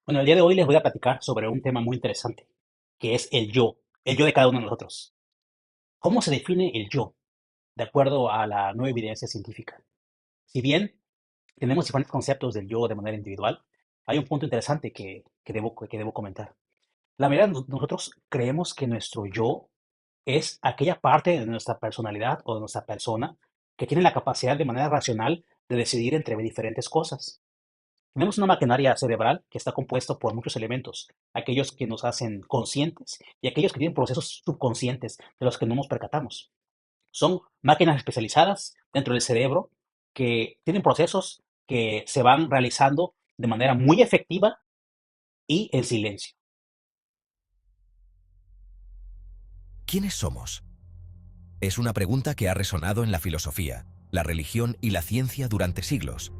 Bueno, el día de hoy les voy a platicar sobre un tema muy interesante, que es el yo de cada uno de nosotros. ¿Cómo se define el yo? De acuerdo a la nueva evidencia científica. Si bien tenemos diferentes conceptos del yo de manera individual, hay un punto interesante que debo comentar. La mayoría de nosotros creemos que nuestro yo es aquella parte de nuestra personalidad o de nuestra persona que tiene la capacidad de manera racional de decidir entre diferentes cosas. Tenemos una maquinaria cerebral que está compuesta por muchos elementos, aquellos que nos hacen conscientes y aquellos que tienen procesos subconscientes de los que no nos percatamos. Son máquinas especializadas dentro del cerebro que tienen procesos que se van realizando de manera muy efectiva y en silencio. ¿Quiénes somos? Es una pregunta que ha resonado en la filosofía, la religión y la ciencia durante siglos.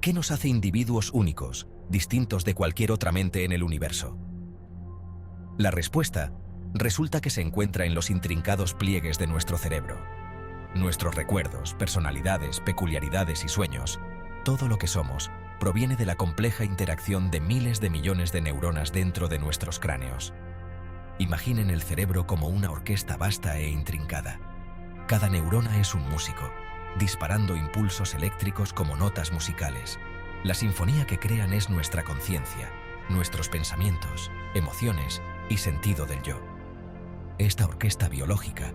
¿Qué nos hace individuos únicos, distintos de cualquier otra mente en el universo? La respuesta resulta que se encuentra en los intrincados pliegues de nuestro cerebro. Nuestros recuerdos, personalidades, peculiaridades y sueños, todo lo que somos, proviene de la compleja interacción de miles de millones de neuronas dentro de nuestros cráneos. Imaginen el cerebro como una orquesta vasta e intrincada. Cada neurona es un músico, disparando impulsos eléctricos como notas musicales. La sinfonía que crean es nuestra conciencia, nuestros pensamientos, emociones y sentido del yo. Esta orquesta biológica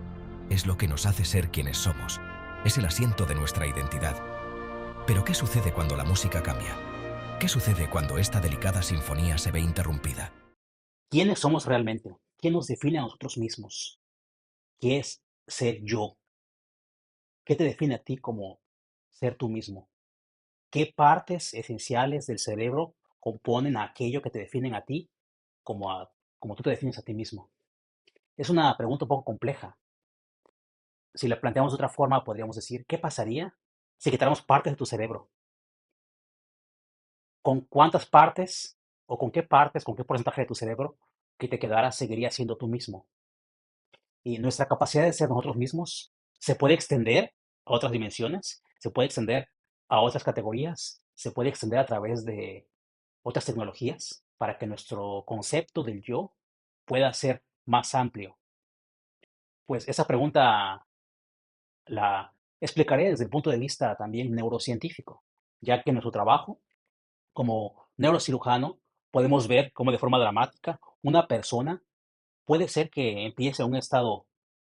es lo que nos hace ser quienes somos, es el asiento de nuestra identidad. Pero ¿qué sucede cuando la música cambia? ¿Qué sucede cuando esta delicada sinfonía se ve interrumpida? ¿Quiénes somos realmente? ¿Quién nos define a nosotros mismos? ¿Qué es ser yo? ¿Qué te define a ti como ser tú mismo? ¿Qué partes esenciales del cerebro componen a aquello que te definen a ti como, como tú te defines a ti mismo? Es una pregunta un poco compleja. Si la planteamos de otra forma, podríamos decir, ¿qué pasaría si quitáramos partes de tu cerebro? ¿Con cuántas partes o con qué partes, con qué porcentaje de tu cerebro que te quedara seguiría siendo tú mismo? Y nuestra capacidad de ser nosotros mismos se puede extender a otras dimensiones, se puede extender a otras categorías, se puede extender a través de otras tecnologías para que nuestro concepto del yo pueda ser más amplio. Pues esa pregunta la explicaré desde el punto de vista también neurocientífico, ya que en nuestro trabajo como neurocirujano podemos ver cómo de forma dramática una persona puede ser que empiece en un estado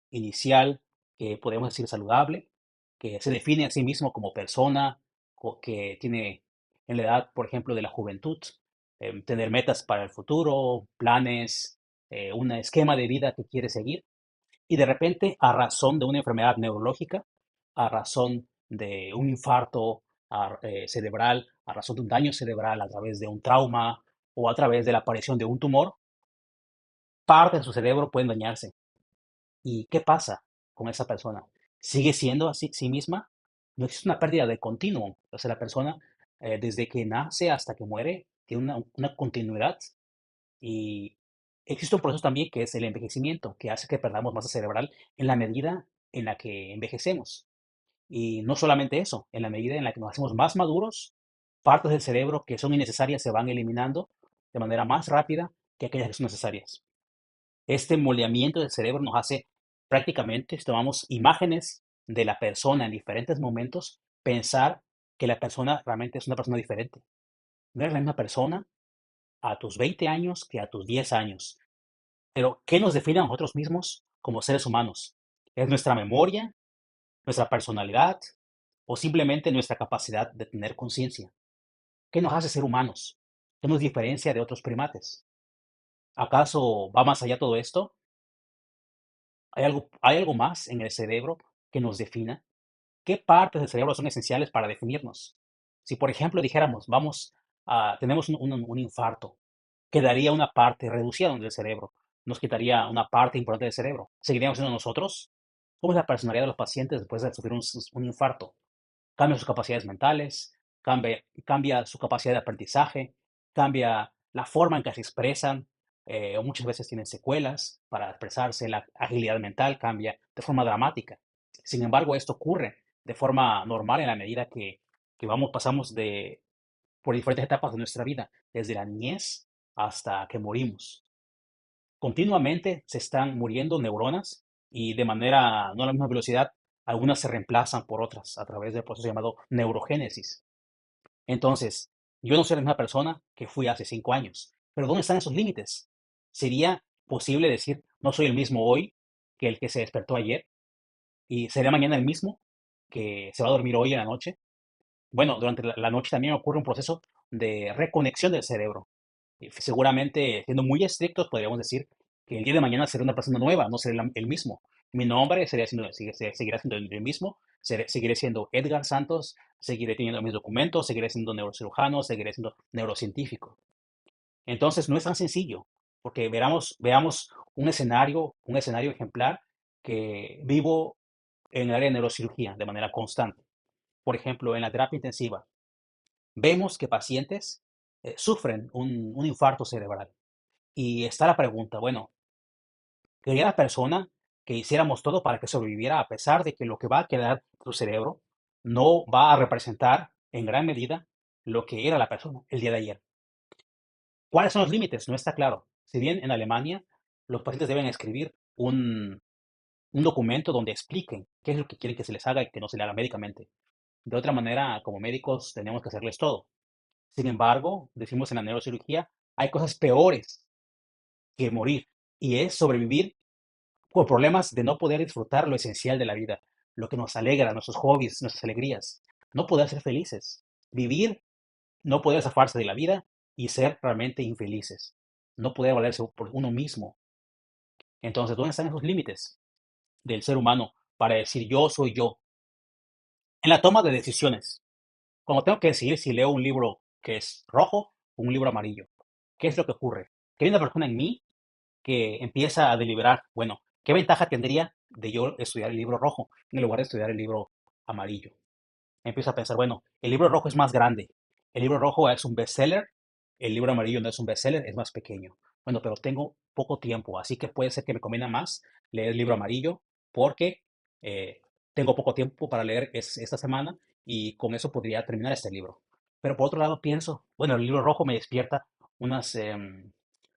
inicial que podemos decir saludable, que se define a sí mismo como persona, que tiene en la edad, por ejemplo, de la juventud, tener metas para el futuro, planes, un esquema de vida que quiere seguir, y de repente, a razón de una enfermedad neurológica, a razón de un infarto cerebral, a razón de un daño cerebral a través de un trauma o a través de la aparición de un tumor, parte de su cerebro pueden dañarse. ¿Y qué pasa con esa persona? ¿Sigue siendo así sí misma? No existe una pérdida de continuum. O sea, la persona, desde que nace hasta que muere, tiene una continuidad. Y existe un proceso también que es el envejecimiento, que hace que perdamos masa cerebral en la medida en la que envejecemos. Y no solamente eso, en la medida en la que nos hacemos más maduros, partes del cerebro que son innecesarias se van eliminando de manera más rápida que aquellas que son necesarias. Este moldeamiento del cerebro nos hace prácticamente, si tomamos imágenes de la persona en diferentes momentos, pensar que la persona realmente es una persona diferente. No es la misma persona a tus 20 años que a tus 10 años. Pero, ¿qué nos define a nosotros mismos como seres humanos? ¿Es nuestra memoria, nuestra personalidad o simplemente nuestra capacidad de tener conciencia? ¿Qué nos hace ser humanos? ¿Qué nos diferencia de otros primates? ¿Acaso va más allá todo esto? ¿Hay algo más en el cerebro que nos defina? ¿Qué partes del cerebro son esenciales para definirnos? Si, por ejemplo, dijéramos, tenemos un infarto, quedaría una parte reducida del cerebro, nos quitaría una parte importante del cerebro. ¿Seguiríamos siendo nosotros? ¿Cómo es la personalidad de los pacientes después de sufrir un infarto? Cambia sus capacidades mentales, cambia su capacidad de aprendizaje, cambia la forma en que se expresan, o muchas veces tienen secuelas para expresarse, la agilidad mental cambia de forma dramática. Sin embargo, esto ocurre de forma normal en la medida que pasamos por diferentes etapas de nuestra vida, desde la niñez hasta que morimos. Continuamente se están muriendo neuronas y de manera no a la misma velocidad, algunas se reemplazan por otras a través del proceso llamado neurogénesis. Entonces, yo no soy la misma persona que fui hace 5 años, pero ¿dónde están esos límites? ¿Sería posible decir, no soy el mismo hoy que el que se despertó ayer? ¿Y sería mañana el mismo que se va a dormir hoy en la noche? Bueno, durante la noche también ocurre un proceso de reconexión del cerebro. Seguramente, siendo muy estrictos, podríamos decir que el día de mañana seré una persona nueva, no seré el mismo. Mi nombre seguirá siendo el mismo, seguiré siendo Edgar Santos, seguiré teniendo mis documentos, seguiré siendo neurocirujano, seguiré siendo neurocientífico. Entonces, no es tan sencillo, porque veamos un escenario ejemplar que vivo en el área de neurocirugía de manera constante. Por ejemplo, en la terapia intensiva, vemos que pacientes sufren un infarto cerebral. Y está la pregunta, bueno, ¿quería la persona que hiciéramos todo para que sobreviviera a pesar de que lo que va a quedar de su cerebro no va a representar en gran medida lo que era la persona el día de ayer? ¿Cuáles son los límites? No está claro. Si bien en Alemania los pacientes deben escribir un documento donde expliquen qué es lo que quieren que se les haga y que no se le haga médicamente. De otra manera, como médicos, tenemos que hacerles todo. Sin embargo, decimos en la neurocirugía, hay cosas peores que morir y es sobrevivir con problemas de no poder disfrutar lo esencial de la vida, lo que nos alegra, nuestros hobbies, nuestras alegrías, no poder ser felices, vivir, no poder zafarse de la vida y ser realmente infelices, no poder valerse por uno mismo. Entonces, ¿dónde están esos límites del ser humano para decir yo soy yo? En la toma de decisiones, cuando tengo que decidir si leo un libro que es rojo o un libro amarillo, ¿qué es lo que ocurre? Que hay una persona en mí que empieza a deliberar, bueno, ¿qué ventaja tendría de yo estudiar el libro rojo en lugar de estudiar el libro amarillo? Empiezo a pensar, bueno, el libro rojo es más grande, el libro rojo es un bestseller, el libro amarillo no es un bestseller, es más pequeño. Bueno, pero tengo poco tiempo, así que puede ser que me convenga más leer el libro amarillo porque eh, tengo poco tiempo para leer esta semana y con eso podría terminar este libro. Pero por otro lado pienso, bueno, el libro rojo me despierta unas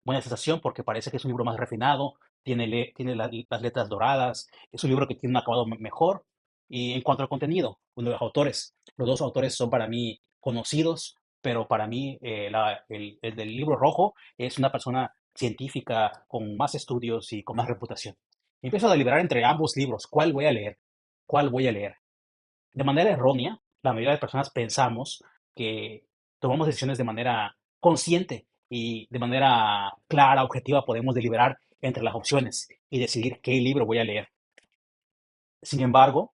buena sensación porque parece que es un libro más refinado, tiene las letras doradas, es un libro que tiene un acabado mejor. Y en cuanto al contenido, uno de los autores, los dos autores son para mí conocidos, pero para mí el del libro rojo es una persona científica con más estudios y con más reputación. Empiezo a deliberar entre ambos libros, ¿cuál voy a leer? ¿Cuál voy a leer? De manera errónea, la mayoría de personas pensamos que tomamos decisiones de manera consciente y de manera clara, objetiva, podemos deliberar entre las opciones y decidir qué libro voy a leer. Sin embargo,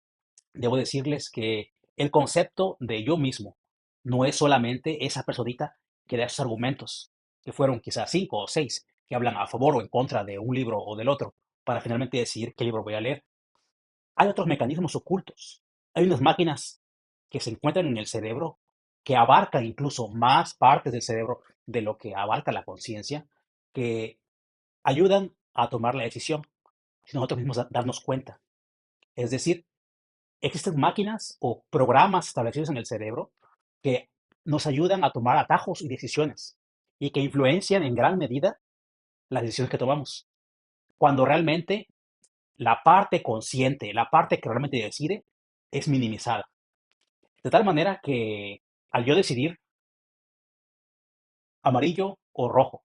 debo decirles que el concepto de yo mismo no es solamente esa personita que da esos argumentos, que fueron quizás 5 o 6, que hablan a favor o en contra de un libro o del otro, para finalmente decidir qué libro voy a leer. Hay otros mecanismos ocultos. Hay unas máquinas que se encuentran en el cerebro que abarcan incluso más partes del cerebro de lo que abarca la conciencia, que ayudan a tomar la decisión sin nosotros mismos darnos cuenta. Es decir, existen máquinas o programas establecidos en el cerebro que nos ayudan a tomar atajos y decisiones y que influencian en gran medida las decisiones que tomamos. Cuando realmente la parte consciente, la parte que realmente decide, es minimizada. De tal manera que al yo decidir amarillo o rojo,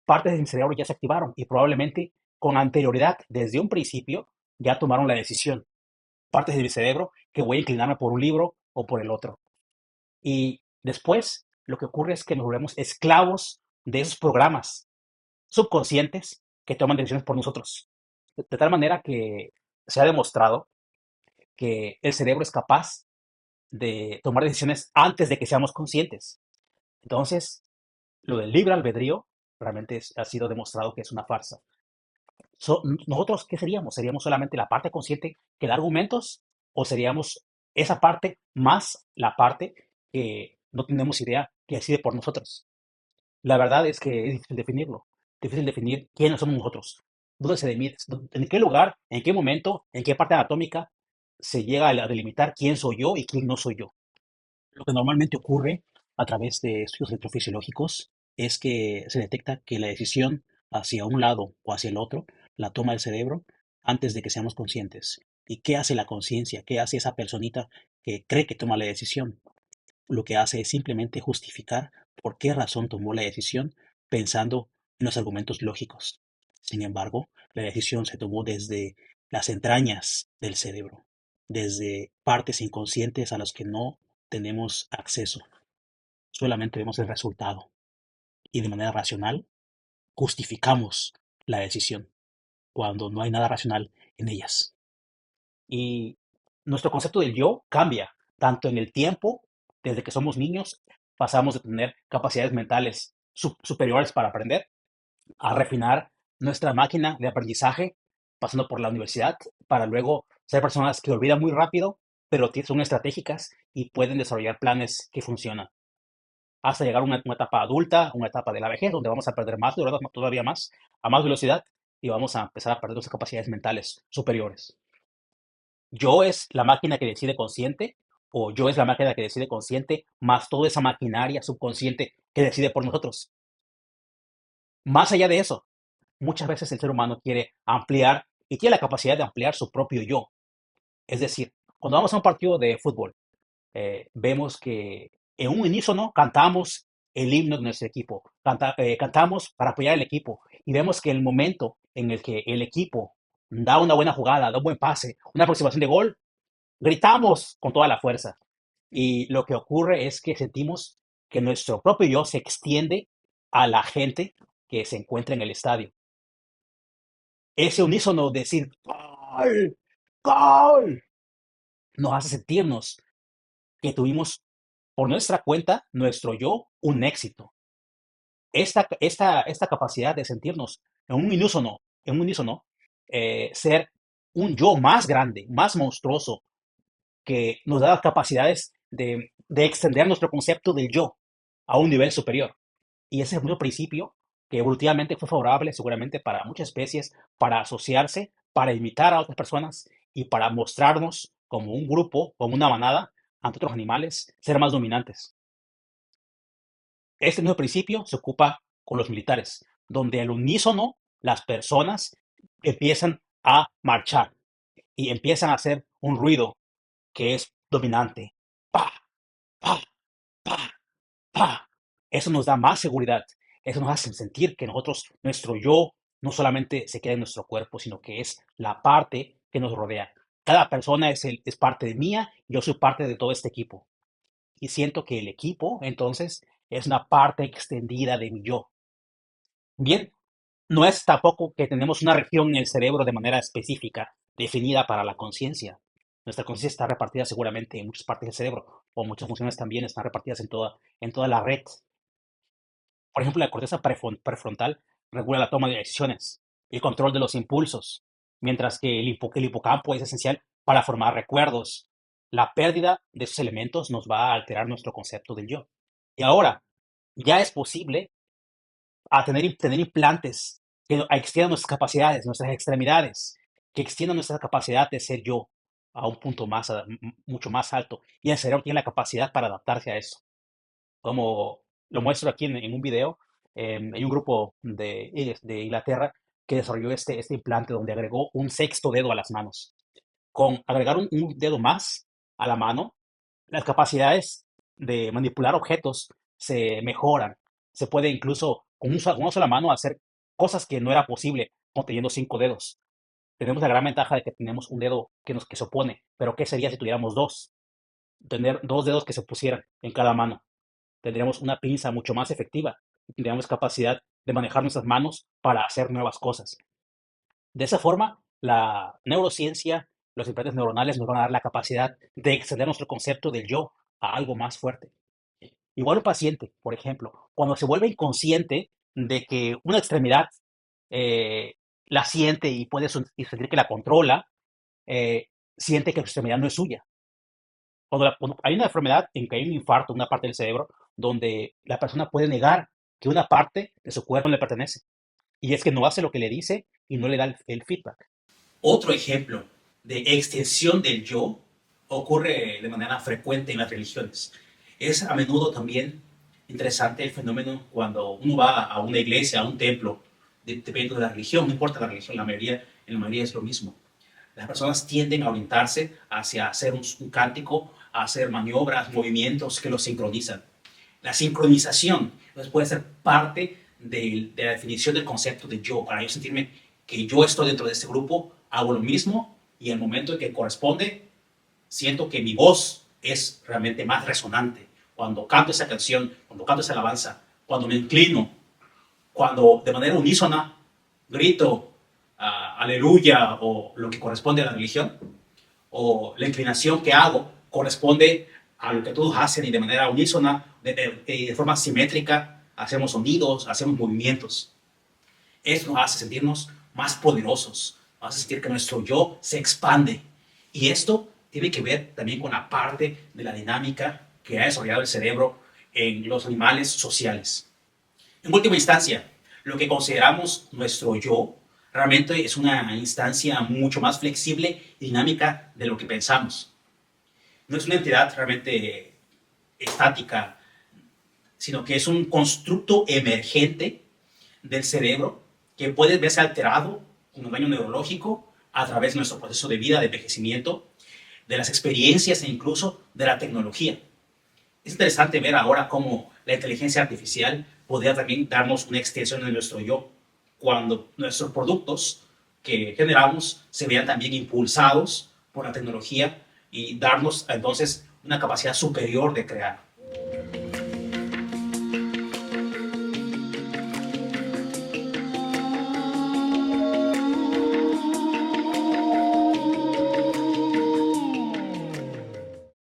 partes de mi cerebro ya se activaron y probablemente con anterioridad, desde un principio, ya tomaron la decisión. Partes de mi cerebro que voy a inclinarme por un libro o por el otro. Y después lo que ocurre es que nos volvemos esclavos de esos programas subconscientes que toman decisiones por nosotros. De tal manera que se ha demostrado que el cerebro es capaz de tomar decisiones antes de que seamos conscientes. Entonces, lo del libre albedrío realmente ha sido demostrado que es una farsa. ¿Nosotros qué seríamos? ¿Seríamos solamente la parte consciente que da argumentos? ¿O seríamos esa parte más la parte que no tenemos idea que decide por nosotros? La verdad es que es difícil definir quiénes somos nosotros, dónde se delimita, en qué lugar, en qué momento, en qué parte anatómica se llega a delimitar quién soy yo y quién no soy yo. Lo que normalmente ocurre a través de estudios electrofisiológicos es que se detecta que la decisión hacia un lado o hacia el otro la toma el cerebro antes de que seamos conscientes. ¿Y qué hace la conciencia? ¿Qué hace esa personita que cree que toma la decisión? Lo que hace es simplemente justificar por qué razón tomó la decisión pensando en los argumentos lógicos. Sin embargo, la decisión se tomó desde las entrañas del cerebro, desde partes inconscientes a las que no tenemos acceso. Solamente vemos el resultado y de manera racional justificamos la decisión cuando no hay nada racional en ellas. Y nuestro concepto del yo cambia, tanto en el tiempo, desde que somos niños, pasamos de tener capacidades mentales superiores para aprender, a refinar nuestra máquina de aprendizaje, pasando por la universidad, para luego ser personas que olvidan muy rápido, pero son estratégicas y pueden desarrollar planes que funcionan. Hasta llegar a una etapa adulta, una etapa de la vejez, donde vamos a perder más, de verdad, todavía más, a más velocidad, y vamos a empezar a perder nuestras capacidades mentales superiores. Yo es la máquina que decide consciente o yo es la máquina que decide consciente más toda esa maquinaria subconsciente que decide por nosotros. Más allá de eso, muchas veces el ser humano quiere ampliar y tiene la capacidad de ampliar su propio yo. Es decir, cuando vamos a un partido de fútbol, vemos que en un unísono cantamos el himno de nuestro equipo, cantamos para apoyar al equipo y vemos que el momento en el que el equipo da una buena jugada, da un buen pase, una aproximación de gol, gritamos con toda la fuerza. Y lo que ocurre es que sentimos que nuestro propio yo se extiende a la gente que se encuentra en el estadio. Ese unísono de decir ¡Gol! ¡Gol! Nos hace sentirnos que tuvimos por nuestra cuenta, nuestro yo, un éxito. Esta capacidad de sentirnos en un unísono, ser un yo más grande, más monstruoso, que nos da las capacidades de extender nuestro concepto del yo a un nivel superior. Y ese es un principio que evolutivamente fue favorable seguramente para muchas especies, para asociarse, para imitar a otras personas y para mostrarnos como un grupo, como una manada, ante otros animales, ser más dominantes. Este mismo principio se ocupa con los militares, donde al unísono las personas empiezan a marchar y empiezan a hacer un ruido que es dominante. Pa, pa, pa, pa. Eso nos da más seguridad. Eso nos hace sentir que nosotros, nuestro yo, no solamente se queda en nuestro cuerpo, sino que es la parte que nos rodea. Cada persona es parte de mía, yo soy parte de todo este equipo. Y siento que el equipo, entonces, es una parte extendida de mi yo. Bien, no es tampoco que tenemos una región en el cerebro de manera específica, definida para la conciencia. Nuestra conciencia está repartida seguramente en muchas partes del cerebro, o muchas funciones también están repartidas en toda la red. Por ejemplo, la corteza prefrontal regula la toma de decisiones y el control de los impulsos, mientras que el hipocampo es esencial para formar recuerdos. La pérdida de esos elementos nos va a alterar nuestro concepto del yo. Y ahora, ya es posible tener implantes que extiendan nuestras capacidades, nuestras extremidades, que extiendan nuestra capacidad de ser yo a un punto mucho más alto. Y el cerebro tiene la capacidad para adaptarse a eso. Como lo muestro aquí en un video, hay un grupo de Inglaterra que desarrolló este implante donde agregó un sexto dedo a las manos. Con agregar un dedo más a la mano, las capacidades de manipular objetos se mejoran. Se puede incluso con una sola mano hacer cosas que no era posible teniendo 5 dedos. Tenemos la gran ventaja de que tenemos un dedo que se opone, pero ¿qué sería si tuviéramos dos? Tener dos dedos que se pusieran en cada mano. Tendríamos una pinza mucho más efectiva y tendríamos capacidad de manejar nuestras manos para hacer nuevas cosas. De esa forma, la neurociencia, los implantes neuronales nos van a dar la capacidad de extender nuestro concepto del yo a algo más fuerte. Igual un paciente, por ejemplo, cuando se vuelve inconsciente de que una extremidad eh, la siente y puede y sentir que la controla, siente que su extremidad no es suya. Cuando hay una enfermedad en que hay un infarto, una parte del cerebro, donde la persona puede negar que una parte de su cuerpo le pertenece. Y es que no hace lo que le dice y no le da el feedback. Otro ejemplo de extensión del yo ocurre de manera frecuente en las religiones. Es a menudo también interesante el fenómeno cuando uno va a una iglesia, a un templo, dependiendo de la religión, no importa la religión, en la mayoría es lo mismo. Las personas tienden a orientarse hacia hacer un cántico, a hacer maniobras, movimientos que los sincronizan. La sincronización entonces, puede ser parte de la definición del concepto de yo, para yo sentirme que yo estoy dentro de este grupo, hago lo mismo y en el momento en que corresponde, siento que mi voz es realmente más resonante. Cuando canto esa canción, cuando canto esa alabanza, cuando me inclino, cuando de manera unísona grito aleluya o lo que corresponde a la religión, o la inclinación que hago corresponde a lo que todos hacen y de manera unísona, de forma simétrica, hacemos sonidos, hacemos movimientos. Esto nos hace sentirnos más poderosos, nos hace sentir que nuestro yo se expande. Y esto tiene que ver también con la parte de la dinámica que ha desarrollado el cerebro en los animales sociales. En última instancia, lo que consideramos nuestro yo realmente es una instancia mucho más flexible y dinámica de lo que pensamos. No es una entidad realmente estática, sino que es un constructo emergente del cerebro que puede verse alterado con un daño neurológico a través de nuestro proceso de vida, de envejecimiento, de las experiencias e incluso de la tecnología. Es interesante ver ahora cómo la inteligencia artificial podría también darnos una extensión de nuestro yo, cuando nuestros productos que generamos se vean también impulsados por la tecnología y darnos entonces una capacidad superior de crear.